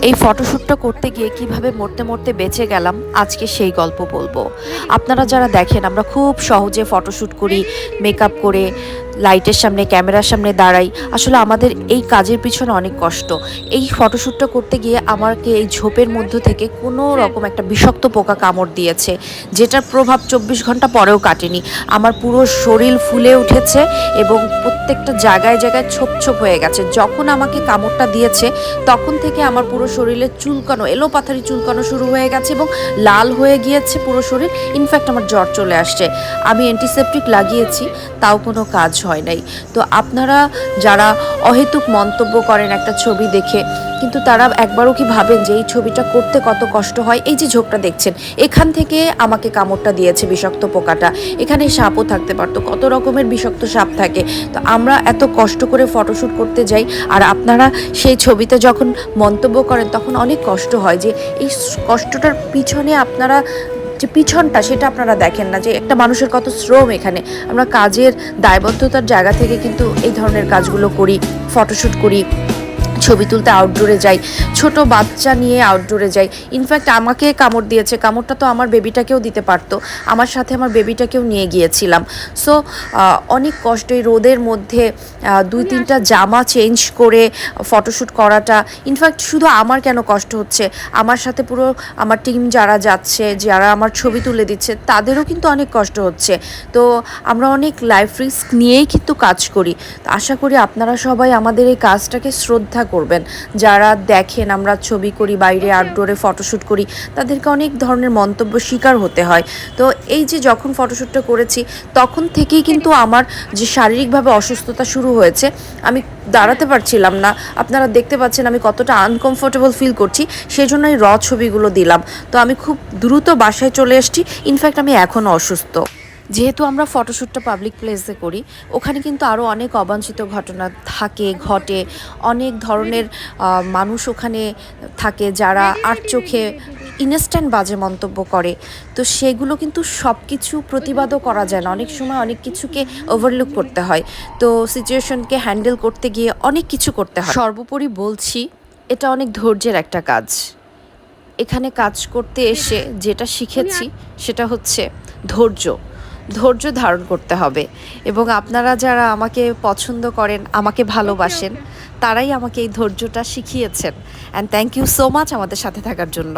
এই ফটোশ্যুটটা করতে গিয়ে কিভাবে মরতে মরতে বেঁচে গেলাম আজকে সেই গল্প বলবো। আপনারা যারা দেখেন আমরা খুব সহজে ফটোশ্যুট করি, মেকআপ করে লাইটের সামনে ক্যামেরার সামনে দাঁড়াই, আসলে আমাদের এই কাজের পিছনে অনেক কষ্ট। এই ফটোশ্যুটটা করতে গিয়ে আমাকে এই ঝোপের মধ্য থেকে কোনো রকম একটা বিষাক্ত পোকা কামড় দিয়েছে, যেটার প্রভাব 24 ঘন্টা পরেও কাটেনি। আমার পুরো শরীর ফুলে উঠেছে এবং প্রত্যেকটা জায়গায় জায়গায় ছোপ ছোপ হয়ে গেছে। যখন আমাকে কামড়টা দিয়েছে তখন থেকে আমার পুরো শরীরে চুলকানো, এলোপাথারি চুলকানো শুরু হয়ে গেছে এবং লাল হয়ে গিয়েছে পুরো শরীর। ইনফ্যাক্ট আমার জ্বর চলে আসছে। আমি অ্যান্টিসেপটিক লাগিয়েছি, তাও কোনো কাজ হয় নাই। তো আপনারা যারা অহেতুক মন্তব্য করেন একটা ছবি দেখে, কিন্তু তারা একবারও কি ভাবেন যে এই ছবিটা করতে কত কষ্ট হয়? এই যে ঝোপটা দেখছেন, এখান থেকে আমাকে কামড়টা দিয়েছে বিষাক্ত পোকাটা। এখানে সাপও থাকতে পারতো, কত রকমের বিষাক্ত সাপ থাকে। তো আমরা এত কষ্ট করে ফটোশ্যুট করতে যাই, আর আপনারা সেই ছবিতে যখন মন্তব্য করেন তখন অনেক কষ্ট হয় যে এই কষ্টটার পিছনে আপনারা যে পিছনটা সেটা আপনারা দেখেন না, যে একটা মানুষের কত শ্রম এখানে। আমরা কাজের দায়বদ্ধতার জায়গা থেকে কিন্তু এই ধরনের কাজগুলো করি, ফটোশ্যুট করি, ছবি তুলতে আউটডোরে যাই, ছোট বাচ্চা নিয়ে আউটডোরে যাই। ইনফ্যাক্ট আমাকে কামড় দিয়েছে, কামড়টা তো আমার বেবিটাকেও দিতে পারতো, আমার সাথে আমার বেবিটাকেও নিয়ে গিয়েছিলাম। সো অনেক কষ্ট এই রোদের মধ্যে 2-3টা জামা চেঞ্জ করে ফটোশ্যুট করাটা। ইনফ্যাক্ট শুধু আমার কেন কষ্ট হচ্ছে, আমার সাথে পুরো আমার টিম যারা যাচ্ছে, যারা আমার ছবি তুলে দিচ্ছে, তাদেরও কিন্তু অনেক কষ্ট হচ্ছে। তো আমরা অনেক লাইফ রিস্ক নিয়েই কিন্তু কাজ করি। তো আশা করি আপনারা সবাই আমাদের এই কাজটাকে শ্রদ্ধা করবেন। যারা দেখেন আমরা ছবি করি, বাইরে আউটডোরে ফটোশ্যুট করি, তাদেরকে অনেক ধরনের মন্তব্য শিকার হতে হয়। তো এই যে যখন ফটোশ্যুটটা করেছি তখন থেকেই কিন্তু আমার যে শারীরিকভাবে অসুস্থতা শুরু হয়েছে, আমি দাঁড়াতে পারছিলাম না। আপনারা দেখতে পাচ্ছেন আমি কতটা আনকমফোর্টেবল ফিল করছি, সেই জন্য এই ছবিগুলো দিলাম। তো আমি খুব দ্রুত বাসায় চলে এসেছি। ইনফ্যাক্ট আমি এখনও অসুস্থ। যেহেতু আমরা ফটোশ্যুটটা পাবলিক প্লেসে করি, ওখানে কিন্তু আরও অনেক অবাঞ্ছিত ঘটনা ঘটে। অনেক ধরনের মানুষ ওখানে থাকে যারা আর চোখে ইনস্ট্যান্ট বাজে মন্তব্য করে। তো সেগুলো কিন্তু সব কিছু প্রতিবাদও করা যায় না, অনেক সময় অনেক কিছুকে ওভারলুক করতে হয়। তো সিচুয়েশনকে হ্যান্ডেল করতে গিয়ে অনেক কিছু করতে হয়। সর্বোপরি বলছি, এটা অনেক ধৈর্যের একটা কাজ। এখানে কাজ করতে এসে যেটা শিখেছি সেটা হচ্ছে ধৈর্য। ধৈর্য ধারণ করতে হবে। এবং আপনারা যারা আমাকে পছন্দ করেন, আমাকে ভালোবাসেন, তারাই আমাকে এই ধৈর্যটা শিখিয়েছেন। And thank you so much আমাদের সাথে থাকার জন্য।